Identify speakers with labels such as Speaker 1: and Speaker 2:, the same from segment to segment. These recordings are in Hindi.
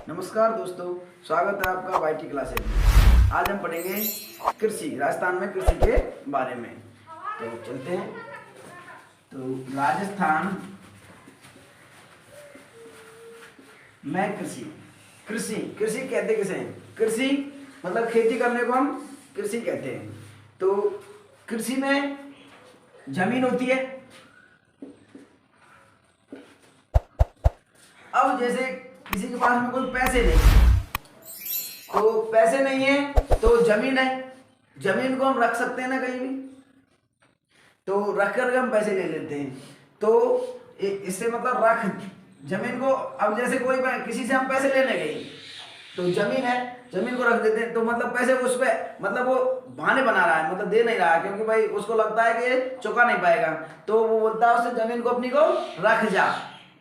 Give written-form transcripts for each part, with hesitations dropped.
Speaker 1: नमस्कार दोस्तों, स्वागत है आपका वाईटी क्लासेज में। आज हम पढ़ेंगे कृषि, राजस्थान में कृषि के बारे में। तो चलते हैं। तो राजस्थान में कृषि कृषि कृषि कहते किसे हैं? कृषि मतलब खेती करने को हम कृषि कहते हैं। तो कृषि में जमीन होती है। अब जैसे किसी के पास में कोई पैसे नहीं, तो पैसे नहीं है तो जमीन है, जमीन को हम रख सकते हैं ना कहीं भी, तो रख कर हम पैसे ले लेते हैं। तो इससे मतलब रख जमीन को, अब जैसे कोई किसी से हम पैसे लेने गए तो जमीन है, जमीन को रख देते हैं, तो मतलब पैसे उस पर मतलब वो बहाने बना रहा है, मतलब दे नहीं रहा है, क्योंकि भाई उसको लगता है कि ये चुका नहीं पाएगा, तो वो बोलता है उससे जमीन को अपनी को रख जा,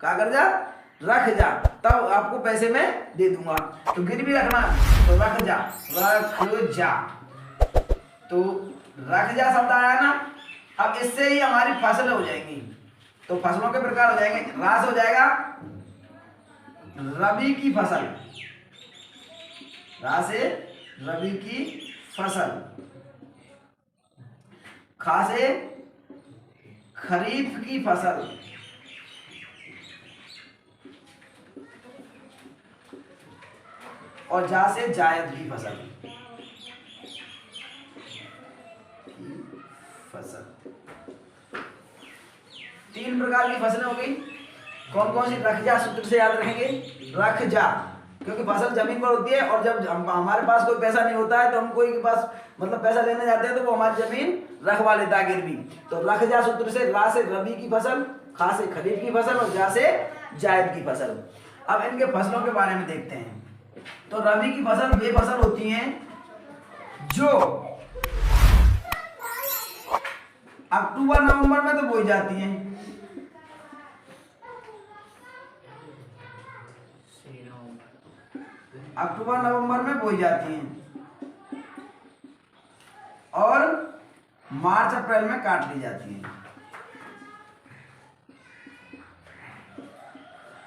Speaker 1: क्या कर जा, रख जा, तब आपको पैसे में दे दूंगा। तो गिरवी रखना, तो रख जा, रख जा, तो रख जा शब्द आया ना। अब इससे ही हमारी फसल हो जाएंगी, तो फसलों के प्रकार हो जाएंगे। रास हो जाएगा रबी की फसल, रा से रबी की फसल, खा से खरीफ की फसल, और जा से जायद की फसल। तीन प्रकार की फसलें हो गई। कौन कौन सी? रख जा सूत्र से याद रखेंगे, रख जा, क्योंकि फसल जमीन पर होती है, और जब हमारे पास कोई पैसा नहीं होता है तो हम कोई के पास मतलब पैसा लेने जाते हैं तो वो हमारी जमीन रखवा लेता है गिरवी। तो रख जा सूत्र से रा से रबी की फसल, खा से खरीफ की फसल, और जा से जायद की फसल। अब इनके फसलों के बारे में देखते हैं। तो रबी की फसल वे फसल होती हैं जो अक्टूबर नवंबर में तो बोई जाती हैं, अक्टूबर नवंबर में बोई जाती हैं, और मार्च अप्रैल में काट ली जाती हैं।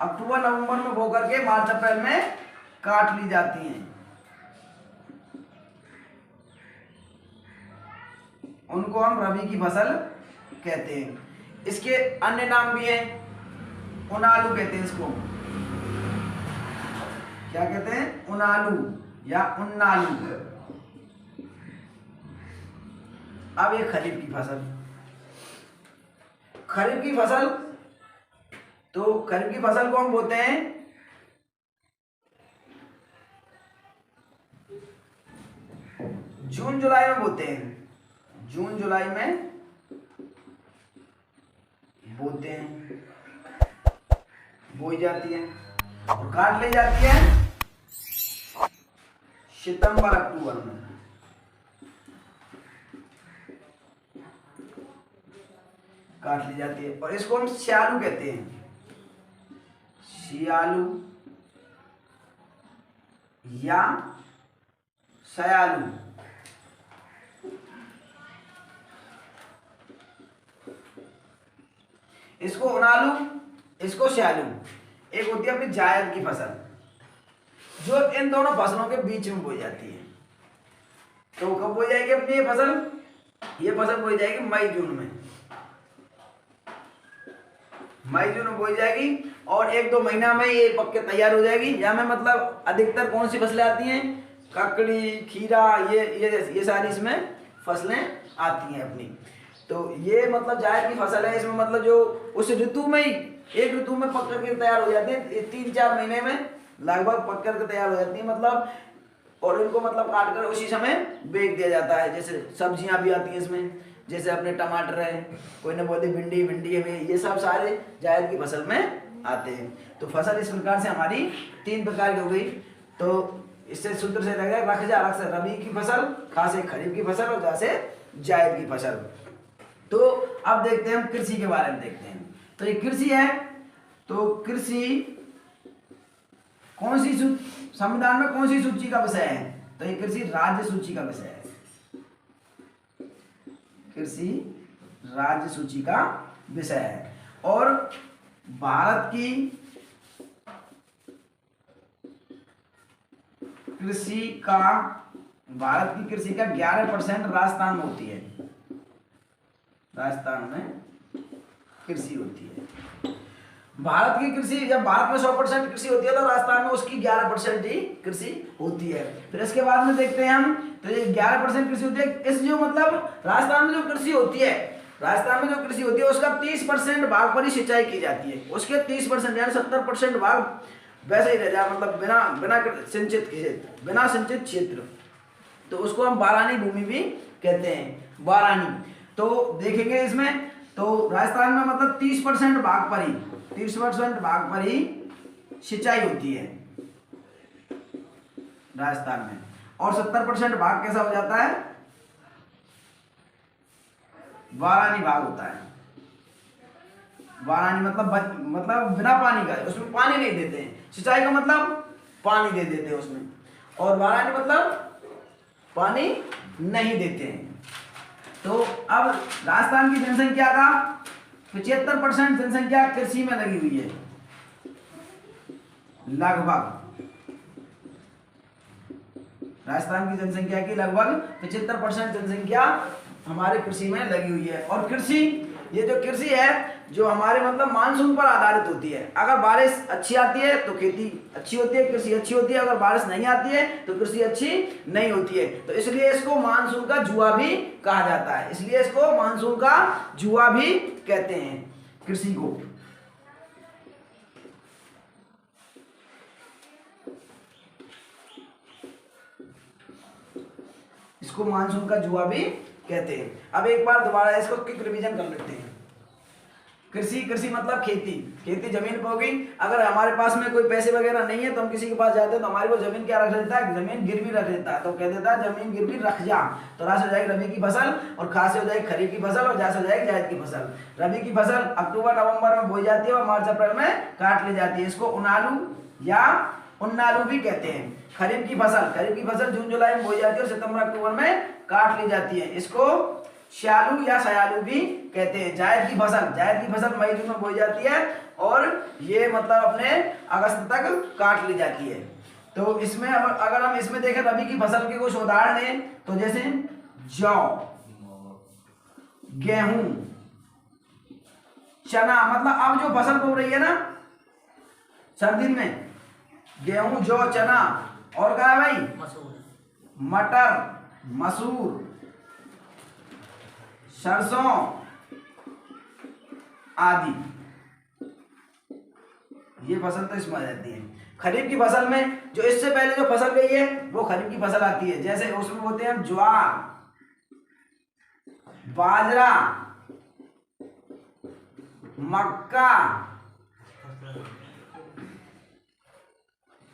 Speaker 1: अक्टूबर नवंबर में बो करके मार्च अप्रैल में काट ली जाती हैं। उनको हम रबी की फसल कहते हैं। इसके अन्य नाम भी हैं, उनालू कहते हैं इसको। क्या कहते हैं? उनालू या उन्नालू। अब ये खरीफ की फसल, खरीफ की फसल, तो खरीफ की फसल को हम बोलते हैं जून जुलाई में बोते हैं, जून जुलाई में बोते हैं, बोई जाती है और काट ली जाती है सितंबर अक्टूबर में। काट ली जाती है, और इसको हम स्यालू कहते हैं, सियालू या सयालू। इसको उनालू, इसको स्यालू। एक होती है अपनी जायद की फसल, जो इन दोनों फसलों के बीच में बोई जाती है। तो कब बोई जाएगी अपनी ये फसल? ये फसल बोई जाएगी मई जून में, मई जून में बोई जाएगी, और एक दो महीना में ये पक के तैयार हो जाएगी। या में मतलब अधिकतर कौन सी फसलें आती हैं? ककड़ी, खीरा, ये सारी इसमें फसलें आती हैं अपनी। तो ये मतलब जायद की फसल है। इसमें मतलब जो उस ऋतु में ही, एक ऋतु में पक करके तैयार हो जाती है, 3-4 महीने में लगभग पक करके तैयार हो जाती है मतलब। और इनको मतलब काट कर उसी समय बेच दिया जाता है। जैसे सब्जियां भी आती हैं इसमें, जैसे अपने टमाटर है, कोई ने बोली भिंडी है, ये सब सारे जायद की फसल में आते हैं। तो फसल इस प्रकार से हमारी 3 प्रकार की हो गई। तो इससे सूत्र से लग रख जा, रख से रबी की फसल, खा से खरीफ की फसल, और जा से जायद की फसल। तो अब देखते हैं हम कृषि के बारे में देखते हैं। तो ये कृषि है, तो कृषि कौन सी संविधान में कौन सी सूची का विषय है? तो ये कृषि राज्य सूची का विषय है, कृषि राज्य सूची का विषय है। और भारत की कृषि का, भारत की कृषि का 11% राजस्थान में होती है। राजस्थान में कृषि होती है। भारत की कृषि, जब भारत में 100% कृषि होती है तो राजस्थान में उसकी 11% ही कृषि होती है। फिर इसके बाद में देखते हैं हम, तो ये 11% कृषि होती है। इस जो मतलब राजस्थान में जो कृषि होती है, राजस्थान में जो कृषि होती है उसका 30% भाग पर ही सिंचाई की जाती है। उसके 30% यानी 70% भाग वैसे ही रह जाए, मतलब बिना बिना सिंचित क्षेत्र, बिना सिंचित क्षेत्र, तो उसको हम बारानी भूमि भी कहते हैं, बारानी। तो देखेंगे इसमें, तो राजस्थान में मतलब 30% भाग पर ही, 30% भाग पर ही सिंचाई होती है राजस्थान में, और 70% भाग कैसा हो जाता है, बारानी भाग होता है। बारानी मतलब बिना पानी का, उसमें पानी नहीं देते हैं। सिंचाई का मतलब पानी दे देते हैं उसमें, और बारानी मतलब पानी नहीं देते हैं। तो अब राजस्थान की जनसंख्या का 75% जनसंख्या कृषि में लगी हुई है, लगभग। राजस्थान की जनसंख्या की लगभग 75% जनसंख्या हमारे कृषि में लगी हुई है। और कृषि, ये जो कृषि है जो हमारे मतलब मानसून पर आधारित होती है। अगर बारिश अच्छी आती है तो खेती अच्छी होती है, कृषि अच्छी होती है। अगर बारिश नहीं आती है तो कृषि अच्छी नहीं होती है। तो इसलिए इसको मानसून का जुआ भी कहा जाता है, इसलिए इसको मानसून का जुआ भी कहते हैं कृषि को। इसको मानसून का जुआ भी कहते हैं। अब एक बार दोबारा इसको क्विक रिवीजन कर लेते हैं। कृषि, कृषि मतलब खेती, खेती जमीन पर होगी। अगर हमारे पास में कोई पैसे वगैरह नहीं है तो हम किसी के पास जाते हैं तो हमारे को जमीन क्या रख देता है, जमीन गिरवी रख देता है। तो कह देता है जमीन गिरवी रख जा, तो रा से हो जाएगी रबी की फसल, और खा से हो जाएगी खरीफ की फसल, और जा से हो जाएगी जायद की फसल। रबी की फसल अक्टूबर नवंबर में बोई जाती है और मार्च अप्रैल में काट ली जाती है। इसको उनालू या उन्नालू भी कहते हैं। खरीफ की फसल जून जुलाई में बोई जाती है और सितंबर अक्टूबर में काट ली जाती है। इसको श्यालू या सयालू भी कहते हैं। जायद की फसल मई जून में बोई जाती है और ये मतलब अपने अगस्त तक काट ली जाती है। तो इसमें अगर हम इसमें देखें रबी की फसल के कुछ उदाहरण हैं, तो जैसे जौ, गेहूं, चना, मतलब अब जो फसल बो रही है ना सर्दी में, गेहूं, जौ, चना, और क्या है भाई, मटर, मसूर, सरसों आदि, ये फसल तो इसमें आ जाती है। खरीफ की फसल में जो इससे पहले जो फसल गई है वो खरीफ की फसल आती है। जैसे उसमें बोलते हैं ज्वार, बाजरा, मक्का,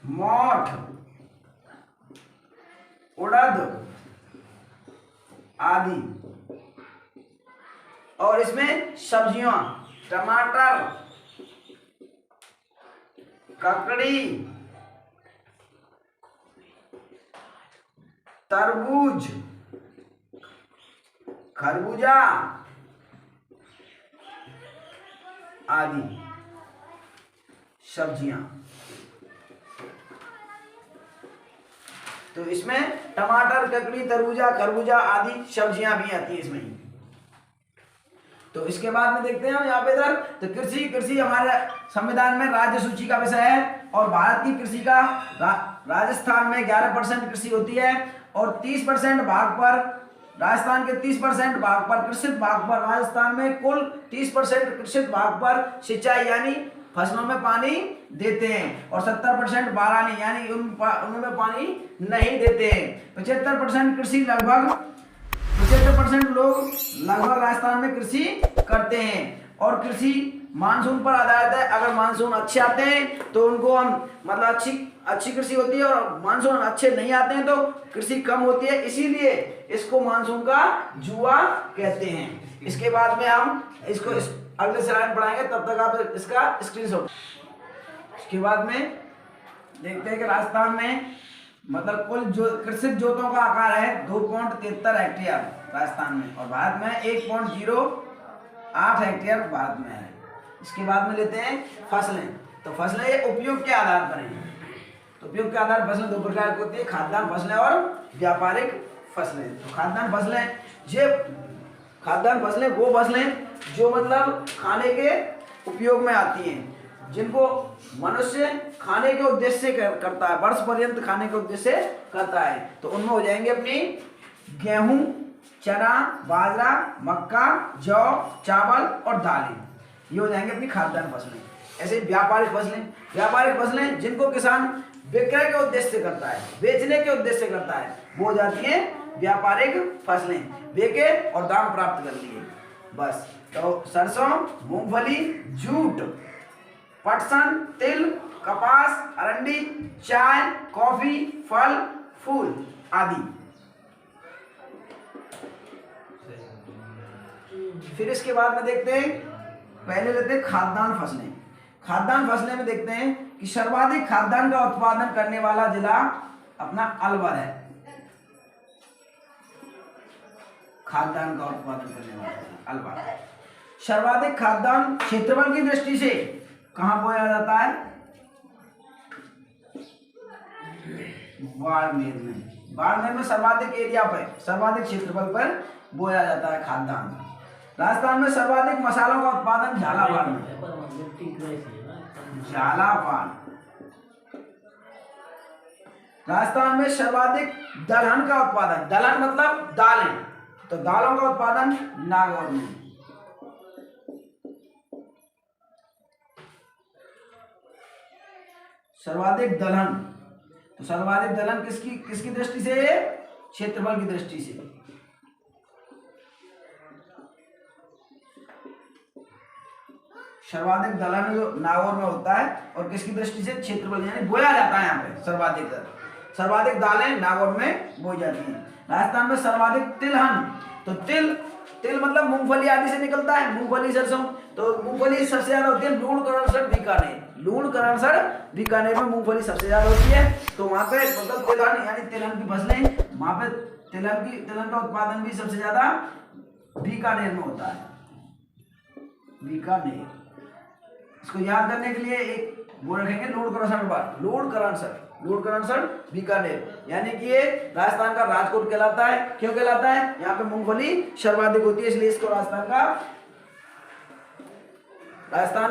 Speaker 1: मोठ, उड़द आदि। और इसमें सब्जियां टमाटर, ककड़ी, तरबूज, खरबूजा आदि सब्जियां। तो इसमें टमाटर, ककड़ी, तरबूजा, खरबूजा आदि सब्जियां भी आती है इसमें ही। तो इसके बाद में देखते हैं हम यहाँ पे इधर, तो कृषि हमारे संविधान में राज्य सूची का विषय है। और भारत की कृषि का राजस्थान में 11% कृषि होती है, और 30% भाग पर राजस्थान के 30% भाग पर, कृषित भाग पर राजस्थान में कुल 30% कृषित भाग पर सिंचाई यानी फसलों में पानी देते हैं, और 70% बारानी यानी उनमें पानी नहीं देते हैं। 75% कृषि लगभग 75% लोग लगभग राजस्थान में कृषि करते हैं। और कृषि मानसून पर आधारित है। अगर मानसून अच्छे आते हैं तो उनको हम मतलब अच्छी कृषि होती है, और मानसून अच्छे नहीं आते हैं तो कृषि कम होती है, इसीलिए इसको मानसून का जुआ कहते हैं। इसके बाद में हम इसको अगले स्लाइड में पढ़ाएंगे, तब तक आप इसका स्क्रीनशॉट। इसके बाद में देखते हैं कि राजस्थान में मतलब कुल जो कृषित जोतों का आकार है 2.73 हेक्टेयर राजस्थान में, और भारत में 1.08 हेक्टेयर भारत में है। इसके बाद में लेते हैं फसलें। तो फसलें उपयोग के आधार पर हैं। तो उपयोग के आधार फसलें दो प्रकार की होती है, खाद्यान्न फसलें और व्यापारिक फसलें। तो खाद्यान्न फसलें, ये खाद्यान्न फसलें वो फसलें जो मतलब खाने के उपयोग में आती हैं, जिनको मनुष्य खाने के उद्देश्य से करता है, वर्ष पर्यंत खाने के उद्देश्य से करता है। तो उनमें हो जाएंगे अपनी गेहूं, चना, बाजरा, मक्का, जौ, चावल और दालें, ये हो जाएंगे अपनी खाद्यान्न फसलें। ऐसे व्यापारिक फसलें, व्यापारिक फसलें जिनको किसान विक्रय के उद्देश्य से करता है, बेचने के उद्देश्य से करता है, वो हो जाती है व्यापारिक फसलें। बेचे और दाम प्राप्त कर लिए, बस। तो सरसों, मूंगफली, जूट, पटसन, तिल, कपास, अरंडी, चाय, कॉफी, फल, फूल आदि। फिर इसके बाद में देखते हैं, पहले लेते हैं खाद्यान्न फसलें। खाद्यान्न फसलें में देखते हैं कि सर्वाधिक खाद्यान्न का उत्पादन करने वाला जिला अपना अलवर है। खाद्यान्न का उत्पादन करने वाला जिला अलवर। सर्वाधिक खाद्यान्न क्षेत्रफल की दृष्टि से कहां बोया जाता है? बाड़मेर में। बाड़मेर में सर्वाधिक एरिया पर, सर्वाधिक क्षेत्रफल पर बोया जाता है खाद्यान्न। राजस्थान में सर्वाधिक मसालों का उत्पादन झालावाड़ में। झालावाड़। राजस्थान में सर्वाधिक दलहन का उत्पादन, दलहन मतलब दालें, तो दालों का उत्पादन नागौर में। सर्वाधिक दलहन, तो सर्वाधिक दलहन किसकी दृष्टि से? क्षेत्रफल की दृष्टि से। सर्वाधिक दलहन जो नागौर में होता है, और किसकी दृष्टि से? क्षेत्रफल, यानी बोया जाता है यहाँ पे सर्वाधिक दालें नागौर में बोई जाती हैं। राजस्थान में सर्वाधिक तिलहन, तो तिल मतलब मूंगफली आदि से निकलता है, मूंगफली, सरसों। तो मूंगफली सबसे ज्यादा होती है लूणकरणसर, बीकानेर। लूणकरणसर, बीकानेर में मूंगफली सबसे ज्यादा होती है। तो वहां पे मतलब तिलहन यानी तिलहन की फसलें, वहां पे तिलहन का उत्पादन भी सबसे ज्यादा बीकानेर में होता है। बीकानेर, इसको याद करने के लिए एक वो रखेंगे लूणकरणसर बीकानेर, यानी कि ये राजस्थान का राजकोट कहलाता है। क्यों कहलाता है? यहाँ पे मूंगफली सर्वाधिक होती है, इसलिए इसको राजस्थान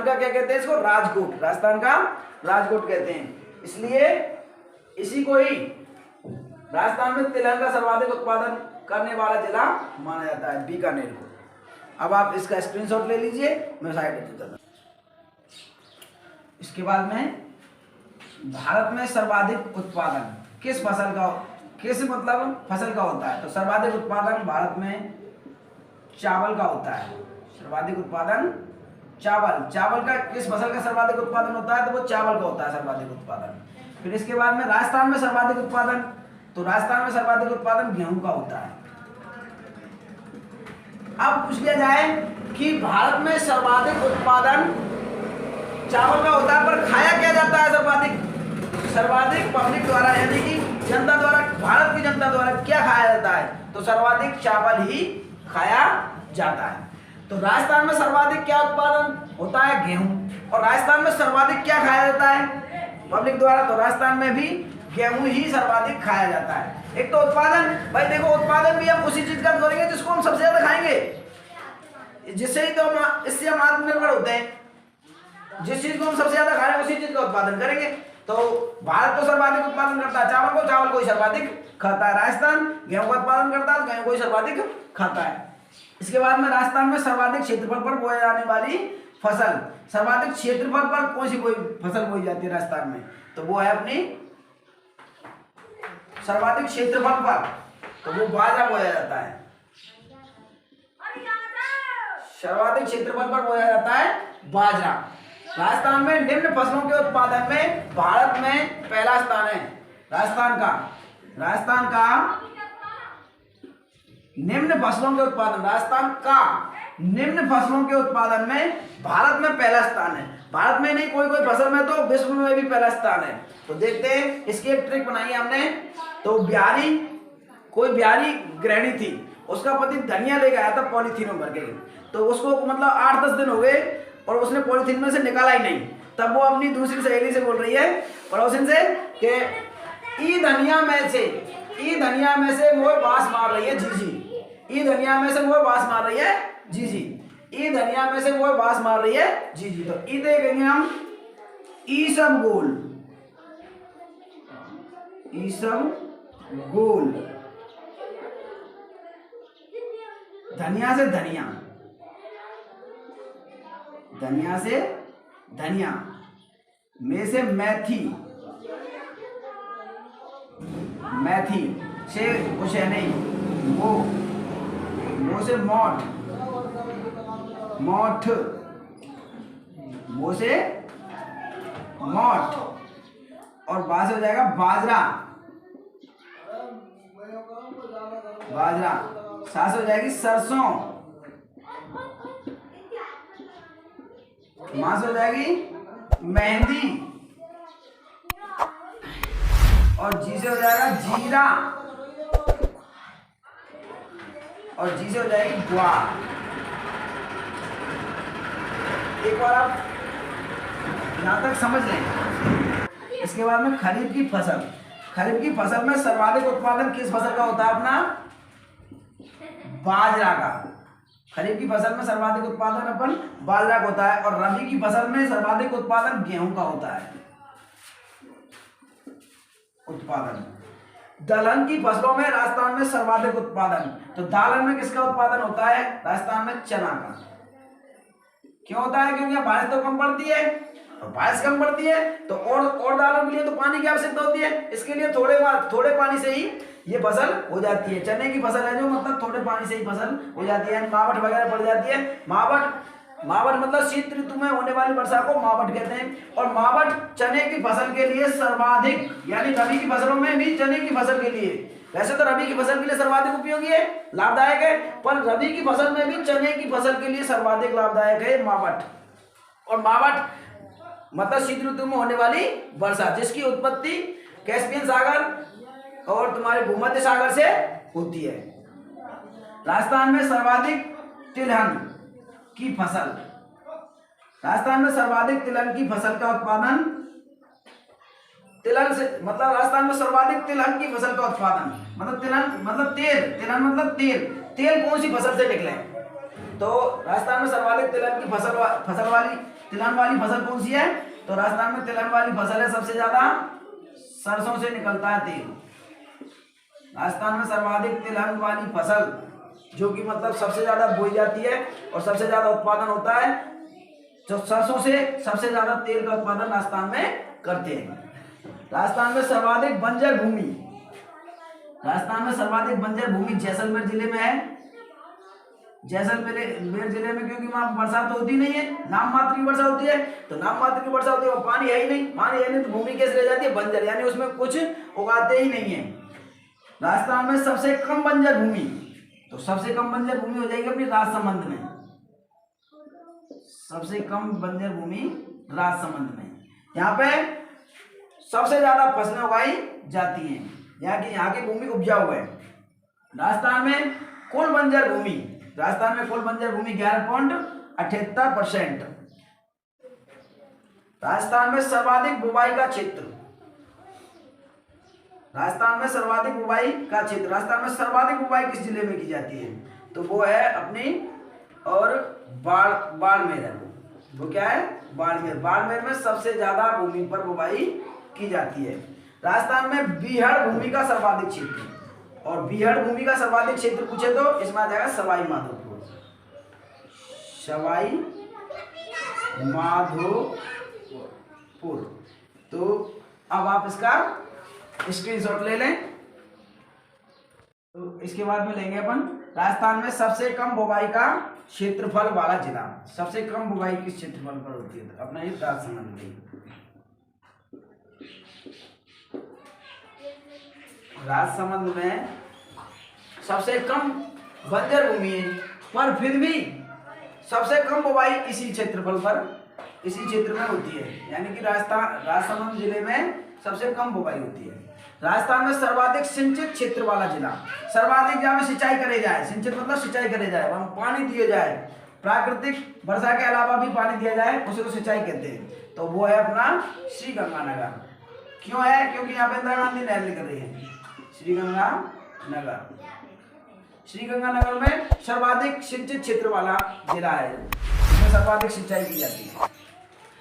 Speaker 1: का क्या कहते हैं? इसको राजकोट, राजस्थान का राजकोट कहते हैं। इसलिए इसी को ही राजस्थान में तिलहन का सर्वाधिक उत्पादन करने वाला जिला माना जाता है, बीकानेर को। अब आप इसका स्क्रीनशॉट ले लीजिए, मैं साइड पे देता हूं। इसके बाद में भारत में सर्वाधिक उत्पादन किस फसल का होता है? तो सर्वाधिक उत्पादन भारत में चावल का होता है। सर्वाधिक उत्पादन चावल का किस फसल का सर्वाधिक उत्पादन होता है? तो वो चावल का होता है सर्वाधिक उत्पादन। फिर इसके बाद में राजस्थान में सर्वाधिक उत्पादन, तो राजस्थान में सर्वाधिक उत्पादन गेहूं का होता है। अब पूछ लिया जाए कि भारत में सर्वाधिक उत्पादन चावल का होता है, पर खाया क्या जाता है सर्वाधिक पब्लिक द्वारा, यानी कि जनता द्वारा, भारत की जनता द्वारा क्या खाया जाता है? तो सर्वाधिक चावल ही खाया जाता है। तो राजस्थान में सर्वाधिक क्या उत्पादन होता है? गेहूं। और राजस्थान में सर्वाधिक क्या खाया जाता है पब्लिक द्वारा? तो राजस्थान में भी गेहूं ही सर्वाधिक खाया जाता है। एक तो उत्पादन, भाई देखो उत्पादन भी हम उसी चीज का करेंगे जिसको हम सबसे ज्यादा खाएंगे, जिससे ही तो हम इससे हम आत्मनिर्भर होते हैं। जिस चीज को हम सबसे ज्यादा खा रहे हैं उसी चीज का उत्पादन करेंगे। तो भारत तो सर्वाधिक उत्पादन करता है चावल को ही सर्वाधिक खाता है। राजस्थान गेहूं का उत्पादन करता है, तो गेहूं को ही सर्वाधिक खाता है। इसके बाद में राजस्थान में सर्वाधिक क्षेत्रफल पर बोई जाने वाली फसल, सर्वाधिक क्षेत्रफल पर कौन सी फसल बोई जाती है राजस्थान में? तो वो है अपनी सर्वाधिक क्षेत्रफल पर, तो वो बाजरा बोया जाता है। सर्वाधिक क्षेत्रफल पर बोया जाता है बाजरा। राजस्थान में निम्न फसलों के उत्पादन में भारत में पहला स्थान है। राजस्थान का निम्न फसलों के उत्पादन, राजस्थान का निम्न फसलों के उत्पादन में भारत में पहला स्थान है। भारत में नहीं, कोई फसल में तो विश्व में भी पहला स्थान है। तो देखते हैं, इसकी एक ट्रिक बनाई हमने। तो कोई बिहारी गृहिणी थी, उसका पति धनिया लेके आया था पॉलीथीन में भर के, तो उसको मतलब 8-10 दिन हो गए और उसने पॉलीथीन में से निकाला ही नहीं। तब वो अपनी दूसरी सहेली से बोल रही है, पड़ोसिन से, कि ई धनिया में से मोर बांस मार रही है जीजी, ई धनिया में से मोर बांस मार रही है जीजी, ई धनिया में से मोर बांस मार रही है जीजी। तो ई देखेंगे हम ईसबगोल, ईसबगोल, धनिया से धनिया, धनिया से धनिया, में से मैथी, मैथी से कुछ है नहीं, वो से मोठ, मोठ, वो से मोठ, और बा से हो जाएगा बाजरा, बाजरा, सा से हो जाएगी सरसों, मां से हो जाएगी मेहंदी, और जी से हो जाएगा जीरा, और जी से हो जाएगी ग्वार। एक बार आप यहां तक समझ लें। इसके बाद में खरीफ की फसल, खरीफ की फसल में सर्वाधिक उत्पादन किस फसल का होता है? अपना बाजरा का। खरीफ की फसल में सर्वाधिक उत्पादन अपन बाजरा का होता है, और रबी की फसल में सर्वाधिक उत्पादन गेहूं का होता है। उत्पादन दलहन की फसलों में राजस्थान में सर्वाधिक उत्पादन, तो दालहन में किसका उत्पादन होता है? राजस्थान में चना का। क्यों होता है? क्योंकि बारिश तो कम पड़ती है, और बारिश कम पड़ती है तो और दालों के लिए तो पानी की आवश्यकता होती है, इसके लिए थोड़े पानी से ही ये फसल हो जाती है। चने की फसल है जो मतलब थोड़े पानी से ही फसल हो जाती है, मावठ वगैरह पड़ जाती है। मावठ मतलब शीत ऋतु में होने वाली वर्षा को मावठ कहते हैं। और मावठ चने की फसल के लिए सर्वाधिक, यानी रबी की फसलों में भी चने की फसल के लिए, वैसे तो रबी की फसल के लिए सर्वाधिक उपयोगी है, लाभदायक है, पर रबी की फसल में भी चने की फसल के लिए सर्वाधिक लाभदायक है मावठ। और मावठ मतलब शीत ऋतु में होने वाली वर्षा, जिसकी उत्पत्ति कैस्पियन सागर और तुम्हारे भूमध्य सागर से होती है। राजस्थान में सर्वाधिक तिलहन की फसल, राजस्थान में सर्वाधिक तिलहन की फसल का उत्पादन, तिलहन से मतलब राजस्थान में सर्वाधिक तिलहन की फसल का उत्पादन, मतलब तिलहन मतलब तेल, तिलहन मतलब तेल, तेल कौन सी फसल से निकले? तो राजस्थान में सर्वाधिक तिलहन की तिलहन वाली फसल कौन सी है? तो राजस्थान में तिलहन वाली फसल है सबसे ज्यादा सरसों से निकलता है तेल। राजस्थान में सर्वाधिक तिलहन वाली फसल जो कि मतलब सबसे ज्यादा बोई जाती है और सबसे ज्यादा उत्पादन होता है, जो सरसों से सबसे ज्यादा तेल का उत्पादन राजस्थान में करते हैं। राजस्थान में सर्वाधिक बंजर भूमि, राजस्थान में सर्वाधिक बंजर भूमि जैसलमेर जिले में है। जैसलमेर जिले में क्योंकि वहां वर्षा तो होती नहीं है, नाम मात्र की वर्षा होती है, तो नाम मात्र की वर्षा होती है, वो पानी है ही नहीं, पानी है नहीं तो भूमि कैसे रह जाती है? बंजर, यानी उसमें कुछ उगाते ही नहीं है। राजस्थान में सबसे कम बंजर भूमि, तो सबसे कम बंजर भूमि हो जाएगी अपनी राजसमंद में, सबसे कम बंजर भूमि राजसमंद में। यहाँ पे सबसे ज्यादा फसलें उगाई जाती हैं, यहाँ की भूमि उपजाऊ है। राजस्थान में कुल बंजर भूमि, राजस्थान में कुल बंजर भूमि 11.78%। राजस्थान में सर्वाधिक बुवाई का क्षेत्र, राजस्थान में सर्वाधिक बुवाई का क्षेत्र, राजस्थान में सर्वाधिक बुवाई किस जिले में की जाती है? तो वो है अपनी और बाड़मेर है। वो क्या है? बाड़मेर। बाड़मेर में सबसे ज्यादा भूमि पर बुवाई की जाती है। राजस्थान में बीहड़ भूमि का सर्वाधिक क्षेत्र, और बीहड़ भूमि का सर्वाधिक क्षेत्र पूछे तो इसमें आ जाएगा सवाई माधोपुर, सवाई माधोपुर। तो अब आप इसका स्क्रीनशॉट ले लें। तो इसके बाद में लेंगे अपन राजस्थान में सबसे कम बुवाई का क्षेत्रफल वाला जिला, सबसे कम बुवाई किस क्षेत्रफल पर होती है? अपना ये राजसमंद में। राजसमंद में सबसे कम बंजर भूमि है, पर फिर भी सबसे कम बुवाई इसी क्षेत्रफल पर, इसी क्षेत्र में होती है, यानी कि राजसमंद जिले में सबसे कम बुवाई होती है। राजस्थान में सर्वाधिक सिंचित क्षेत्र वाला जिला, सर्वाधिक जहाँ में सिंचाई करे जाए, सिंचित मतलब सिंचाई करे जाए, वहाँ पानी दिए जाए, प्राकृतिक वर्षा के अलावा भी पानी दिया जाए, उसे तो सिंचाई कहते हैं, तो वो है अपना श्री गंगानगर। क्यों है? क्योंकि यहाँ पे इंदिरा गांधी नहर निकल रही है। श्रीगंगानगर, श्रीगंगानगर में सर्वाधिक सिंचित क्षेत्र वाला जिला है, जिसमें सर्वाधिक सिंचाई की जाती है।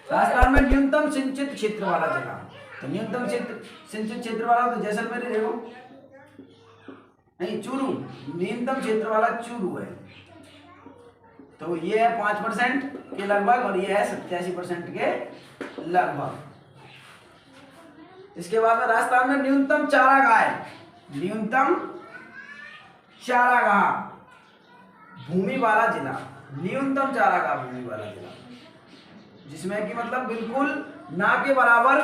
Speaker 1: राजस्थान में न्यूनतम सिंचित क्षेत्र वाला जिला, तो न्यूनतम सिंचित क्षेत्र वाला तो जैसलमेर ही देखो, नहीं चूरू, न्यूनतम क्षेत्र वाला चूरू है। तो ये है 5% के लगभग और ये है 87% के लगभग। इसके बाद में राजस्थान में न्यूनतम चारागाह, न्यूनतम चारागाह भूमि वाला जिला, न्यूनतम चारागाह भूमि वाला जिला, जिसमें कि मतलब बिल्कुल ना के बराबर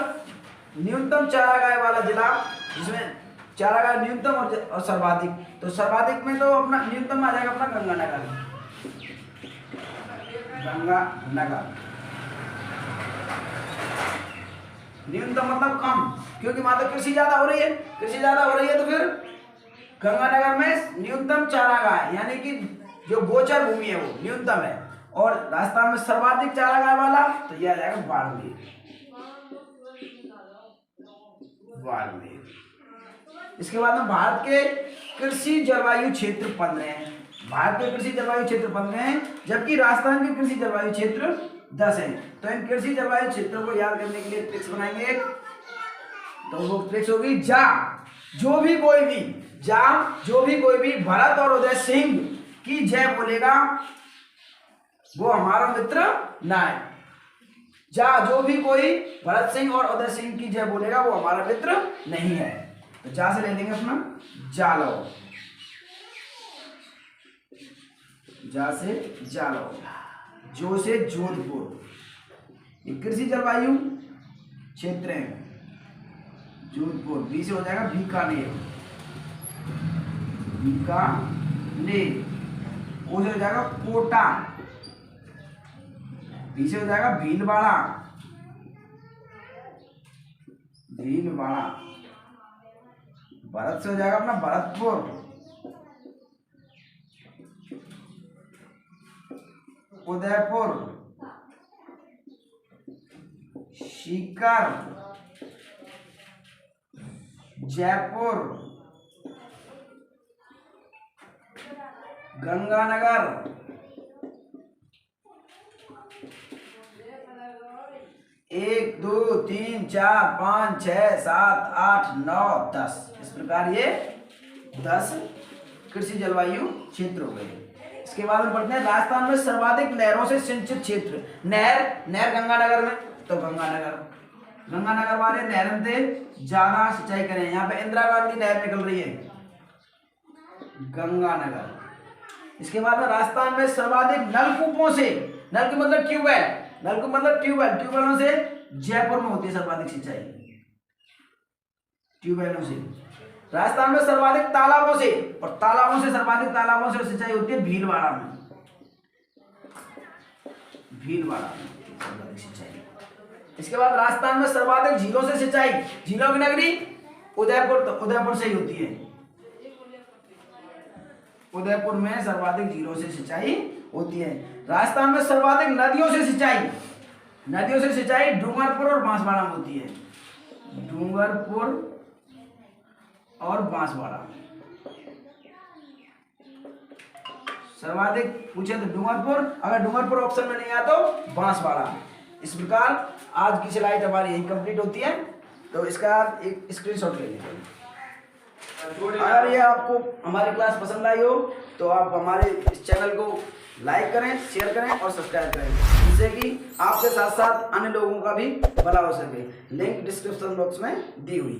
Speaker 1: न्यूनतम चारागाह वाला जिला, जिसमें चारागाह न्यूनतम और सर्वाधिक। तो सर्वाधिक में तो अपना न्यूनतम आ जाएगा अपना गंगानगर, गंगानगर न्यूनतम मतलब कम, क्योंकि वहां तो कृषि ज्यादा हो रही है, कृषि ज्यादा हो रही है, तो फिर गंगानगर में न्यूनतम चारागाह यानी कि जो गोचर भूमि है वो न्यूनतम है। और राजस्थान में सर्वाधिक चारागाह वाला तो यह आ जाएगा बाड़मेर, बाड़मेर। इसके बाद में भारत के कृषि जलवायु क्षेत्र 15 हैं, भारत के कृषि जलवायु क्षेत्र 15 हैं, जबकि राजस्थान के कृषि जलवायु क्षेत्र 10 हैं। तो इन कृषि जलवायु क्षेत्रों को याद करने के लिए ट्रिक्स बनाएंगे। तो वो ट्रिक्स होगी जो भी कोई भी भरत और उदय सिंह की जय बोलेगा वो हमारा मित्र ना है। जो भी कोई भरत सिंह और उदय सिंह की जय बोलेगा वो हमारा मित्र नहीं है। तो जा से ले लेंगे अपना जालौर, जा से जालौर, जो से जोधपुर, ये कृषि जलवायु क्षेत्र है जोधपुर। बी से हो जाएगा बीकानेर, बीकानेर। ओ से हो जाएगा कोटा, बी से हो जाएगा भीलवाड़ा, भीलवाड़ा। भरत से हो जाएगा अपना भरतपुर, उदयपुर, सीकर, जयपुर, गंगानगर, 1 2 3 4 5 6 7 8 9 10। इस प्रकार ये 10 कृषि जलवायु क्षेत्र हो गए। इसके बाद हम पढ़ते हैं राजस्थान में सर्वाधिक नहरों से सिंचित क्षेत्र। नहर गंगानगर में, तो गंगानगर वाले नहरों से ज्यादा सिंचाई करें। यहाँ पे इंदिरा गांधी नहर निकल रही है, गंगानगर। इसके बाद में राजस्थान में सर्वाधिक नलकूपों से, नलकूप मतलब ट्यूबवेल, नलकूप मतलब ट्यूबवेलों से जयपुर में होती है सर्वाधिक सिंचाई, ट्यूबवेलों से। राजस्थान में सर्वाधिक तालाबों से, और सर्वाधिक तालाबों से सिंचाई होती है भीलवाड़ा में, सर्वाधिक सिंचाई। इसके बाद राजस्थान में सर्वाधिक झीलों से सिंचाई, झीलों की नगरी उदयपुर, तो उदयपुर से ही होती है, उदयपुर में सर्वाधिक झीलों से सिंचाई होती है। राजस्थान में सर्वाधिक नदियों से सिंचाई डूंगरपुर और बांसवाड़ा में होती है, डूंगरपुर और बांसवाड़ा। सर्वाधिक पूछे तो डूंगरपुर, अगर डूंगरपुर ऑप्शन में नहीं आया तो बांसवाड़ा। इस प्रकार आज की स्लाइड हमारी यही कंप्लीट होती है। तो इसका एक स्क्रीनशॉट ले लीजिए। अगर ये आपको हमारी क्लास पसंद आई हो तो आप हमारे इस चैनल को लाइक करें, शेयर करें और सब्सक्राइब करें, जिससे कि आपके साथ साथ अन्य लोगों का भी भला हो सके। लिंक डिस्क्रिप्शन बॉक्स में दी हुई है।